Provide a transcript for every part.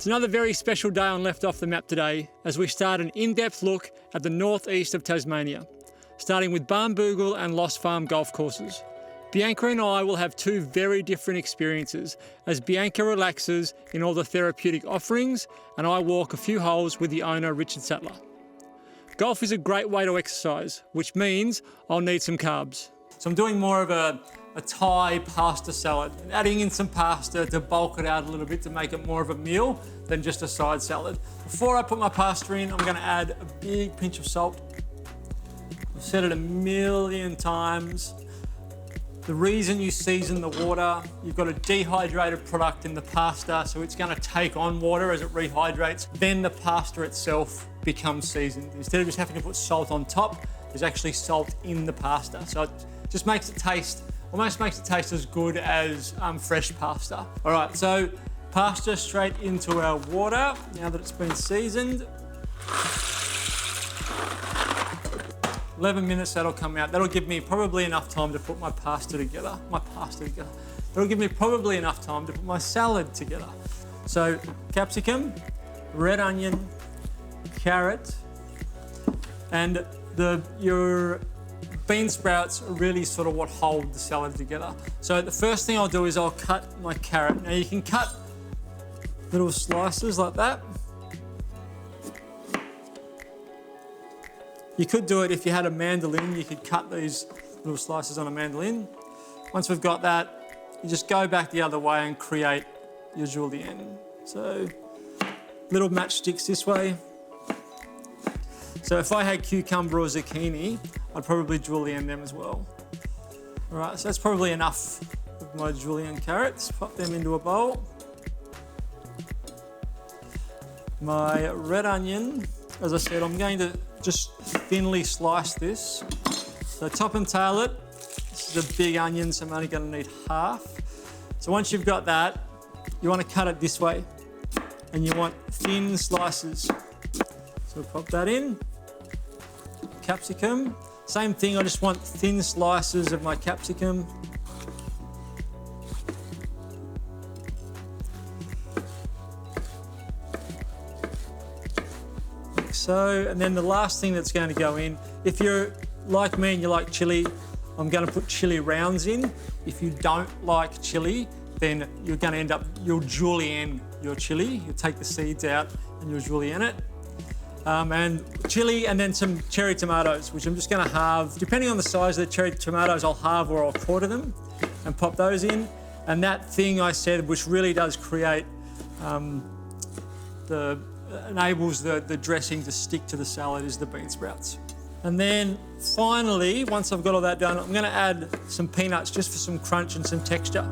It's another very special day on Left Off the Map today as we start an in-depth look at the northeast of Tasmania, starting with Barnbougle and Lost Farm golf courses. Bianca and I will have two very different experiences as Bianca relaxes in all the therapeutic offerings and I walk a few holes with the owner, Richard Sattler. Golf is a great way to exercise, which means I'll need some carbs. So I'm doing more of a Thai pasta salad, adding in some pasta to bulk it out a little bit to make it more of a meal than just a side salad. Before I put my pasta in, I'm going to add a big pinch of salt. I've said it a million times. The reason you season the water, you've got a dehydrated product in the pasta, so it's going to take on water as it rehydrates. Then the pasta itself becomes seasoned. Instead of just having to put salt on top, there's actually salt in the pasta. So it just makes it taste, almost makes it taste as good as fresh pasta. All right, so pasta straight into our water now that it's been seasoned. 11 minutes, that'll come out. That'll give me probably enough time to put my pasta together. That'll give me probably enough time to put my salad together. So capsicum, red onion, carrot, and your bean sprouts are really sort of what hold the salad together. So the first thing I'll do is I'll cut my carrot. Now you can cut little slices like that. You could do it if you had a mandolin, you could cut these little slices on a mandolin. Once we've got that, you just go back the other way and create your julienne. So little matchsticks this way. So if I had cucumber or zucchini, I'd probably julienne them as well. All right, so that's probably enough of my julienne carrots. Pop them into a bowl. My red onion, as I said, I'm going to just thinly slice this. So top and tail it. This is a big onion, so I'm only going to need half. So once you've got that, you want to cut it this way. And you want thin slices. So pop that in. Capsicum, same thing, I just want thin slices of my capsicum. Like so, and then the last thing that's going to go in, if you're like me and you like chili, I'm going to put chili rounds in. If you don't like chili, then you're going to end up, you'll julienne your chili. You'll take the seeds out and you'll julienne it. And chili and then some cherry tomatoes, which I'm just going to halve. Depending on the size of the cherry tomatoes, I'll halve or I'll quarter them and pop those in. And that thing I said, which really does create, enables the dressing to stick to the salad, is the bean sprouts. And then finally, once I've got all that done, I'm going to add some peanuts just for some crunch and some texture.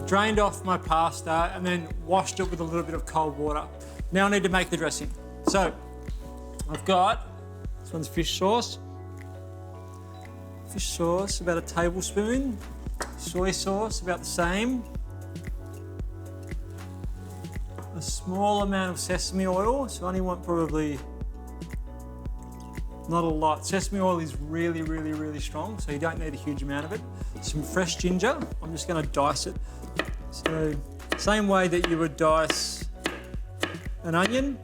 Drained off my pasta and then washed it with a little bit of cold water. Now I need to make the dressing. So I've got, this one's fish sauce. Fish sauce, about a tablespoon. Soy sauce, about the same. A small amount of sesame oil, so I only want probably not a lot. Sesame oil is really, really, really strong, so you don't need a huge amount of it. Some fresh ginger, I'm just gonna dice it. So, same way that you would dice an onion.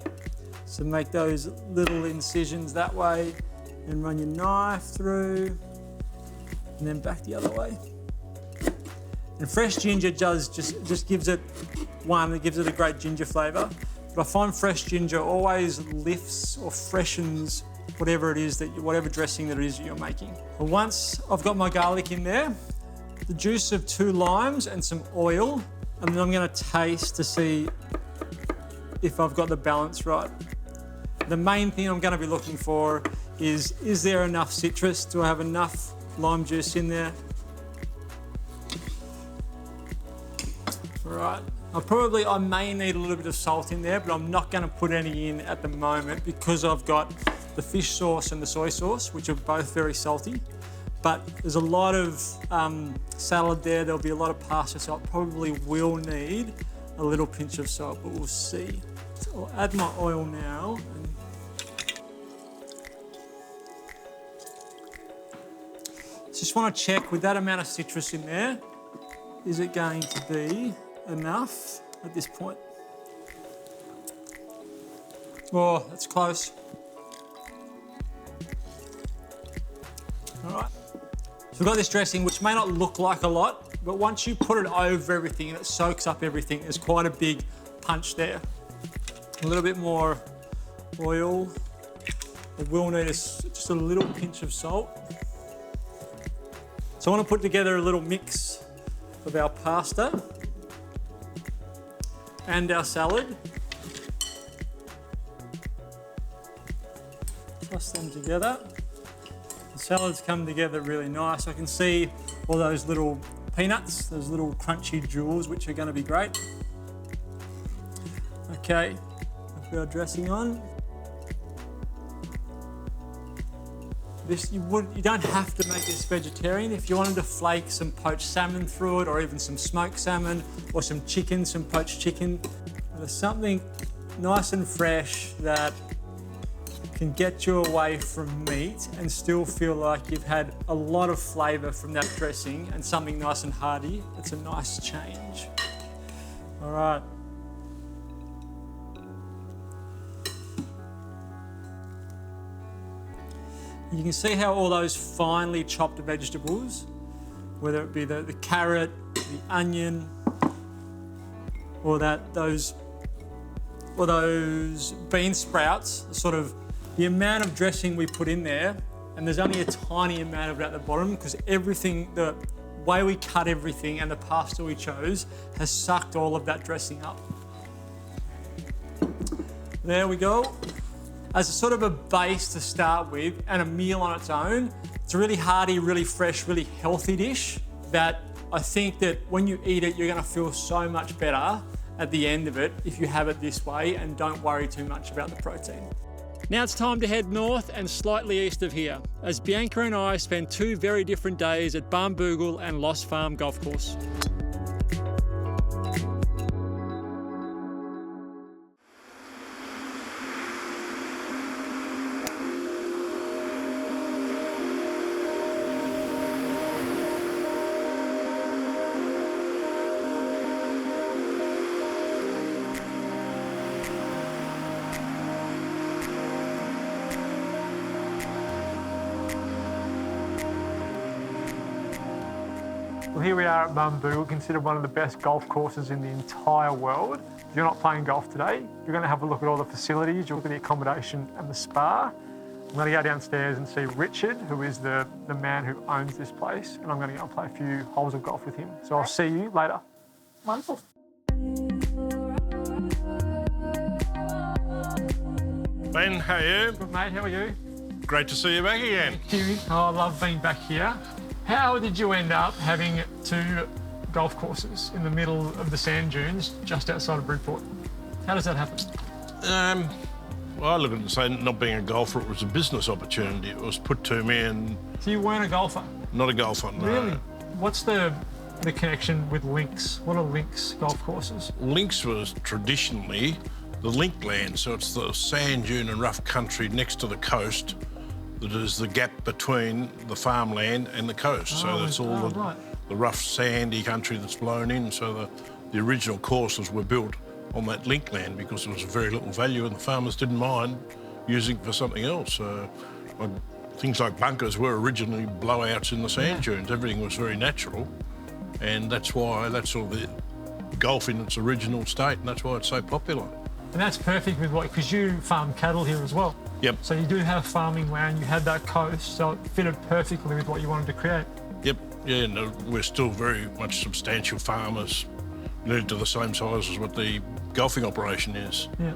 So make those little incisions that way and run your knife through and then back the other way. And fresh ginger just gives it it gives it a great ginger flavour. But I find fresh ginger always lifts or freshens whatever it is whatever dressing that it is that you're making. And once I've got my garlic in there, the juice of 2 limes and some oil, and then I'm going to taste to see if I've got the balance right. The main thing I'm going to be looking for is there enough citrus? Do I have enough lime juice in there? Right. I may need a little bit of salt in there, but I'm not going to put any in at the moment because I've got the fish sauce and the soy sauce, which are both very salty. But there's a lot of salad there. There'll be a lot of pasta, so I probably will need a little pinch of salt, but we'll see. So I'll add my oil now. This Just want to check with that amount of citrus in there, is it going to be enough at this point? Oh, that's close. All right. So we've got this dressing, which may not look like a lot, but once you put it over everything and it soaks up everything, there's quite a big punch there. A little bit more oil. It will need just a little pinch of salt. So I want to put together a little mix of our pasta and our salad. Toss them together. The salads come together really nice. I can see all those little peanuts, those little crunchy jewels, which are going to be great. Okay, put our dressing on. You don't have to make this vegetarian. If you wanted to flake some poached salmon through it, or even some smoked salmon, or some chicken, some poached chicken, there's something nice and fresh that can get you away from meat and still feel like you've had a lot of flavour from that dressing and something nice and hearty. It's a nice change. All right. You can see how all those finely chopped vegetables, whether it be the carrot, the onion, or those bean sprouts, sort of the amount of dressing we put in there, and there's only a tiny amount of it at the bottom because everything, the way we cut everything and the pasta we chose has sucked all of that dressing up. There we go. As a sort of a base to start with and a meal on its own, it's a really hearty, really fresh, really healthy dish that I think that when you eat it, you're gonna feel so much better at the end of it if you have it this way and don't worry too much about the protein. Now it's time to head north and slightly east of here, as Bianca and I spend 2 very different days at Barnbougle and Lost Farm Golf Course. Well, here we are at Barnbougle, considered one of the best golf courses in the entire world. If you're not playing golf today, you're going to have a look at all the facilities, you'll look at the accommodation and the spa. I'm going to go downstairs and see Richard, who is the man who owns this place, and I'm going to go and play a few holes of golf with him. So I'll see you later. Wonderful. Ben, how are you? Good, mate, how are you? Great to see you back again. Thank you. Oh, I love being back here. How did you end up having 2 golf courses in the middle of the sand dunes just outside of Bridport? How does that happen? Well, I look at it and say not being a golfer, it was a business opportunity. It was put to me and... So you weren't a golfer? Not a golfer, no. Really? What's the connection with links? What are links golf courses? Links was traditionally the link land, so it's the sand dune and rough country next to the coast that is the gap between the farmland and the coast. So that's all the rough sandy country that's blown in. So the original courses were built on that link land because there was very little value and the farmers didn't mind using it for something else. Things like bunkers were originally blowouts in the sand dunes. Everything was very natural, and that's why that's all the golf in its original state, and that's why it's so popular. And that's perfect with because you farm cattle here as well. Yep. So you do have farming land, you had that coast, so it fitted perfectly with what you wanted to create. Yep, yeah, no, we're still very much substantial farmers, nearly to the same size as what the golfing operation is. Yeah.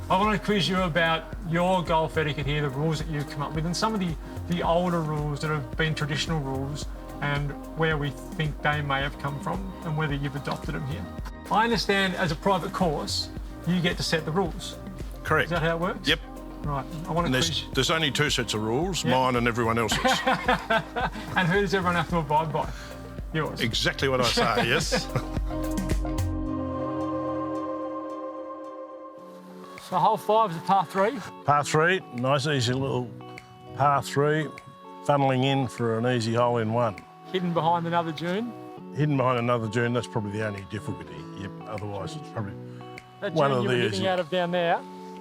I want to quiz you about your golf etiquette here, the rules that you've come up with, and some of the older rules that have been traditional rules and where we think they may have come from and whether you've adopted them here. I understand as a private course, you get to set the rules. Correct. Is that how it works? Yep. Right. I want to quiz you. There's only 2 sets of rules, mine and everyone else's. And who does everyone have to abide by? Yours. Exactly what I say, yes. So hole 5 is a par 3. Par 3, nice easy little par 3. funneling in for an easy hole-in-one. Hidden behind another dune. Hidden behind another dune, that's probably the only difficulty. Yep, otherwise it's probably That one dune of you were the hitting easy. out of down there,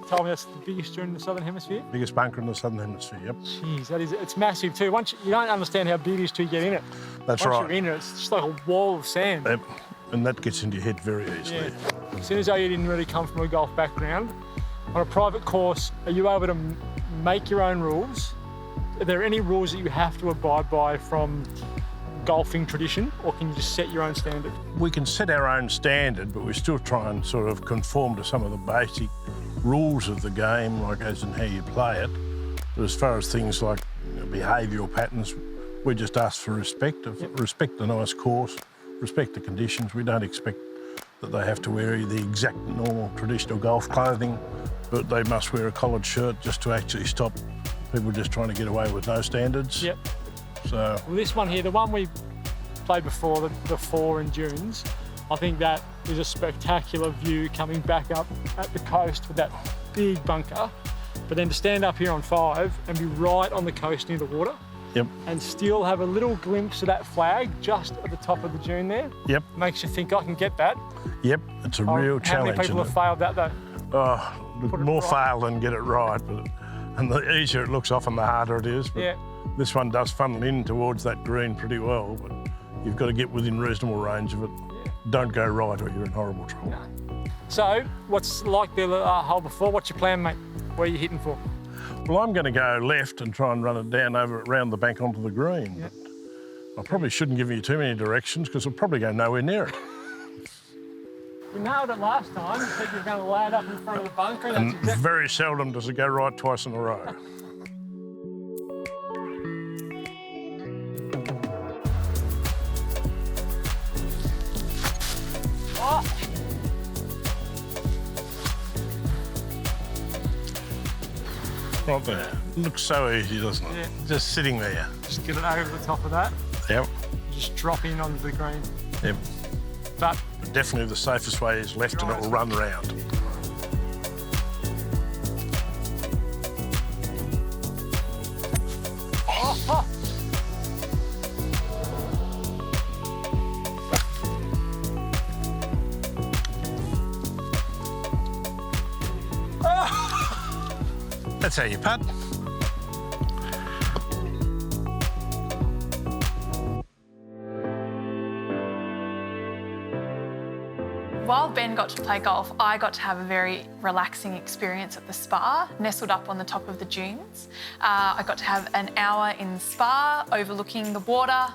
told me that's the biggest dune in the Southern Hemisphere. Biggest bunker in the Southern Hemisphere, yep. Jeez, it's massive too. You don't understand how big it is till you get in it. That's Once right. you're in it, it's just like a wall of sand. Yep. And that gets into your head very easily. Yeah. As soon as you didn't really come from a golf background, on a private course, are you able to make your own rules? Are there any rules that you have to abide by from golfing tradition, or can you just set your own standard? We can set our own standard, but we still try and sort of conform to some of the basic rules of the game, like as in how you play it. But as far as things like behavioural patterns, we just ask for respect, respect the nice course, respect the conditions. We don't expect that they have to wear the exact normal traditional golf clothing, but they must wear a collared shirt just to actually stop people just trying to get away with no standards. Yep. So Well, this one here, the one we played before, the 4 in dunes, I think that is a spectacular view coming back up at the coast with that big bunker. But then to stand up here on 5 and be right on the coast near the water, yep, and still have a little glimpse of that flag just at the top of the dune there, yep, makes you think, I can get that. yep. It's a real How challenge. many people have failed that though? Oh, Put it more right. fail than get it right, and the easier it looks, often the harder it is. But Yeah. this one does funnel in towards that green pretty well, but you've got to get within reasonable range of it. Yeah. Don't go right or you're in horrible trouble. No. So, what's like the hole before? What's your plan, mate? Where are you hitting for? Well, I'm going to go left and try and run it down around the bank onto the green. Yeah. But I probably shouldn't give you too many directions because I'll probably go nowhere near it. You nailed it last time. You said you were going to lay it up in front of the bunker. And And that's exactly... very seldom does it go right twice in a row. Oh! Right there. Looks so easy, doesn't it? Yeah. Just sitting there. Just get it over the top of that. Yep, Just drop in onto the green. yep. But But definitely the safest way is left and it will run round. oh, That's how you putt. While Ben got to play golf, I got to have a very relaxing experience at the spa, nestled up on the top of the dunes. I got to have an hour in the spa overlooking the water,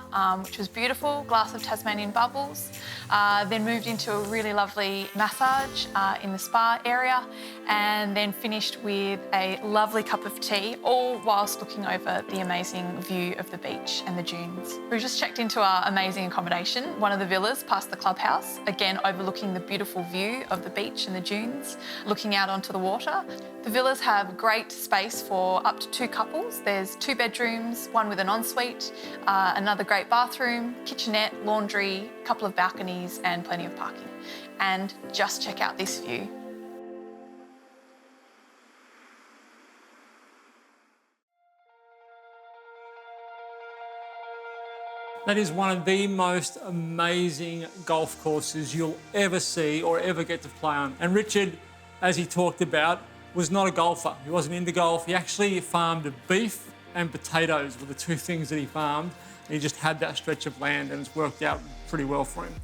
which was beautiful, glass of Tasmanian bubbles. Then moved into a really lovely massage in the spa area, and then finished with a lovely cup of tea, all whilst looking over the amazing view of the beach and the dunes. We just checked into our amazing accommodation, one of the villas past the clubhouse, again overlooking the beautiful view of the beach and the dunes, looking out onto the water. The villas have great space for up to 2 couples. There's 2 bedrooms, one with an ensuite, another great bathroom, kitchenette, laundry, a couple of balconies and plenty of parking. And just check out this view. that is one of the most amazing golf courses you'll ever see or ever get to play on. And Richard, as he talked about, was not a golfer. He wasn't into golf. He actually farmed beef and potatoes were the 2 things that he farmed. And he just had that stretch of land and it's worked out pretty well for him.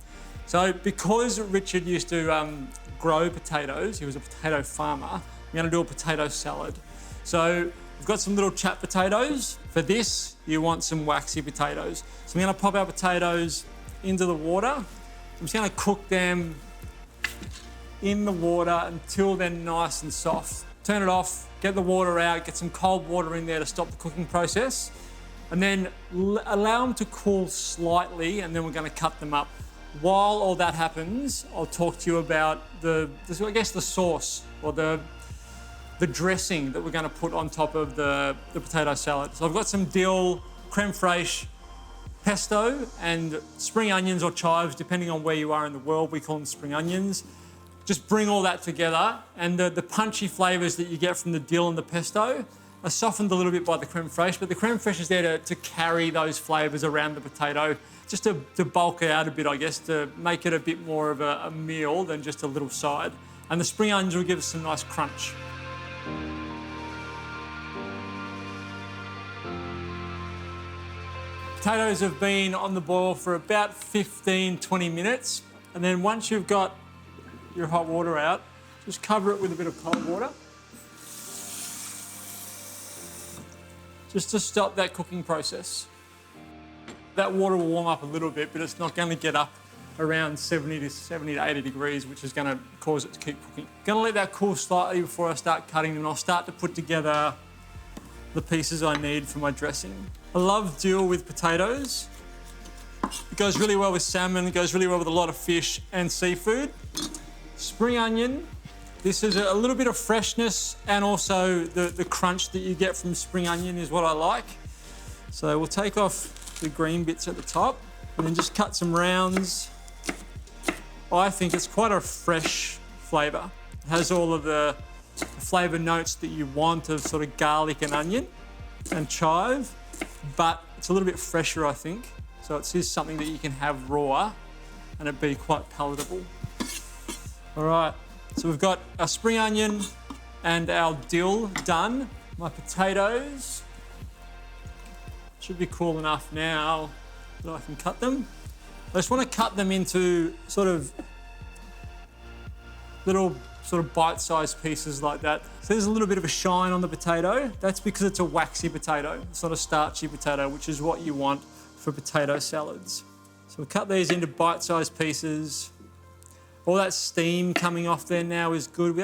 So because Richard used to grow potatoes, he was a potato farmer, I'm going to do a potato salad. So we've got some little chat potatoes. For this, you want some waxy potatoes. So I'm going to pop our potatoes into the water. I'm just going to cook them in the water until they're nice and soft. Turn it off, get the water out, get some cold water in there to stop the cooking process, and then allow them to cool slightly, and then we're going to cut them up. While all that happens, I'll talk to you about the sauce or the dressing that we're going to put on top of the potato salad. So I've got some dill, creme fraiche, pesto, and spring onions or chives, depending on where you are in the world. We call them spring onions. Just bring all that together, and the punchy flavours that you get from the dill and the pesto are softened a little bit by the creme fraiche, but the creme fraiche is there to carry those flavours around the potato, just to bulk it out a bit, I guess, to make it a bit more of a meal than just a little side. And the spring onions will give us some nice crunch. Potatoes have been on the boil for about 15-20 minutes. And then once you've got your hot water out, just cover it with a bit of cold water. Just to stop that cooking process. That water will warm up a little bit, but it's not going to get up around 70 to 80 degrees, which is going to cause it to keep cooking. Going to let that cool slightly before I start cutting them, and I'll start to put together the pieces I need for my dressing. I love dill with potatoes. It goes really well with salmon, it goes really well with a lot of fish and seafood. Spring onion, this is a little bit of freshness, and also the crunch that you get from spring onion is what I like. So we'll take off the green bits at the top and then just cut some rounds. I think it's quite a fresh flavour. It has all of the flavour notes that you want of sort of garlic and onion and chive, but it's a little bit fresher, I think. So it is something that you can have raw and it'd be quite palatable. All right, so we've got our spring onion and our dill done. My potatoes should be cool enough now that I can cut them. I just want to cut them into sort of little bite-sized pieces like that. So there's a little bit of a shine on the potato. That's because it's a waxy potato, sort of starchy potato, which is what you want for potato salads. So we'll cut these into bite-sized pieces. All that steam coming off there now is good.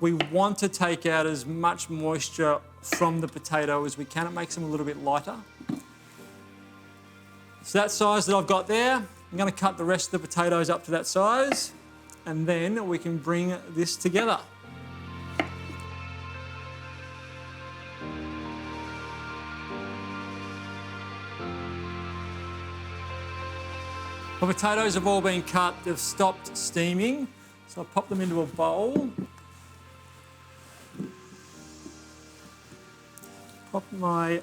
We want to take out as much moisture from the potato as we can. It makes them a little bit lighter. So that size that I've got there, I'm going to cut the rest of the potatoes up to that size, and then we can bring this together. My potatoes have all been cut, they've stopped steaming, so I'll pop them into a bowl. Pop my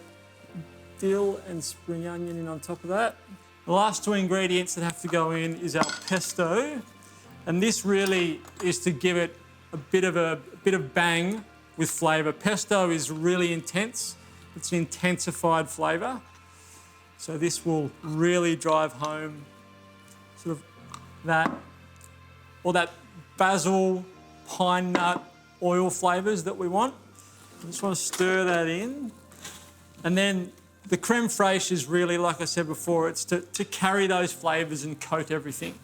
dill and spring onion in on top of that. The last two ingredients that have to go in is our pesto, and this really is to give it a bit of bang with flavour. Pesto is really intense. It's an intensified flavour, so this will really drive home sort of that, or that basil, pine nut, oil flavours that we want. I just want to stir that in. And then the creme fraiche is really, like I said before, it's to carry those flavours and coat everything.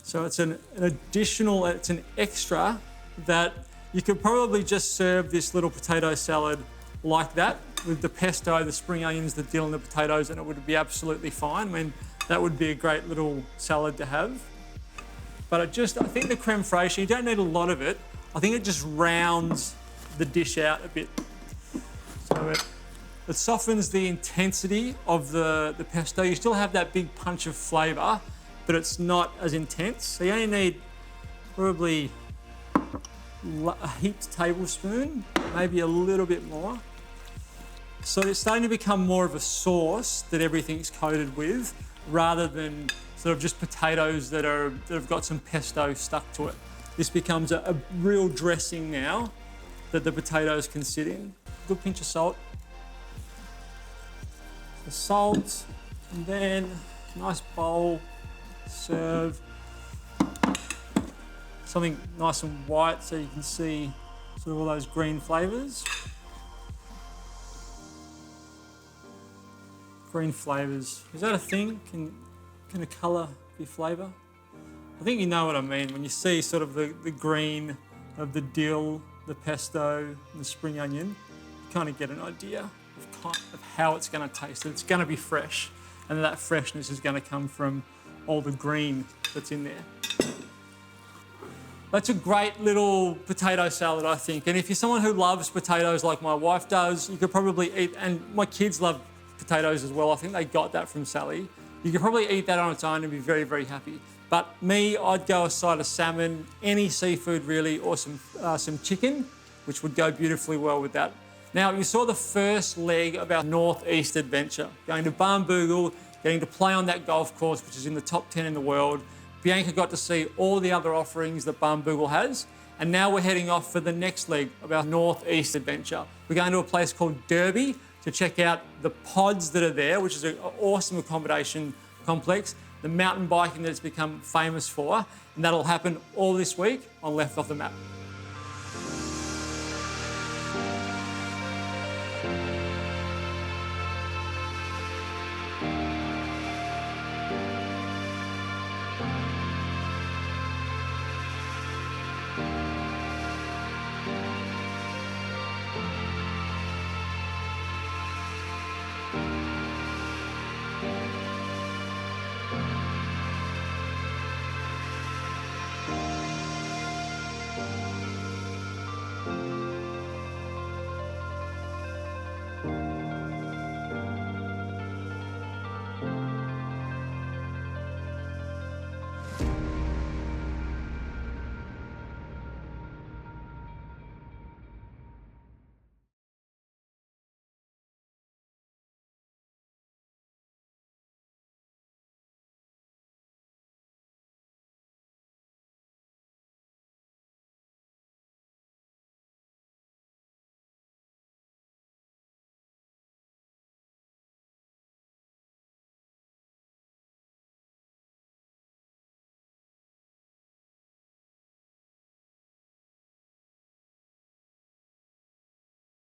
So it's an additional, it's an extra that you could probably just serve this little potato salad like that with the pesto, the spring onions, the dill and the potatoes, and it would be absolutely fine. I mean, that would be a great little salad to have. But I think the creme fraiche, you don't need a lot of it. I think it just rounds the dish out a bit. So it softens the intensity of the pesto. You still have that big punch of flavour, but it's not as intense. So you only need probably a heaped tablespoon, maybe a little bit more. So it's starting to become more of a sauce that everything's coated with, rather than sort of just potatoes that have got some pesto stuck to it. This becomes a real dressing now that the potatoes can sit in. Good pinch of salt. The salt, and then nice bowl, serve. Something nice and white so you can see sort of all those green flavours. Green flavours, is that a thing? Can a colour be flavour? I think you know what I mean when you see sort of the green of the dill, the pesto, and the spring onion. You kind of get an idea of how it's going to taste. It's going to be fresh, and that freshness is going to come from all the green that's in there. That's a great little potato salad, I think. And if you're someone who loves potatoes like my wife does, you could probably eat, and my kids love potatoes as well. I think they got that from Sally. You could probably eat that on its own and be very, very happy. But me, I'd go a side of salmon, any seafood really, or some chicken, which would go beautifully well with that. Now, you saw the first leg of our northeast adventure, going to Barnbougle, getting to play on that golf course, which is in the top 10 in the world. Bianca got to see all the other offerings that Barnbougle has, and now we're heading off for the next leg of our northeast adventure. We're going to a place called Derby to check out the pods that are there, which is an awesome accommodation complex, the mountain biking that it's become famous for, and that'll happen all this week on Left Off the Map.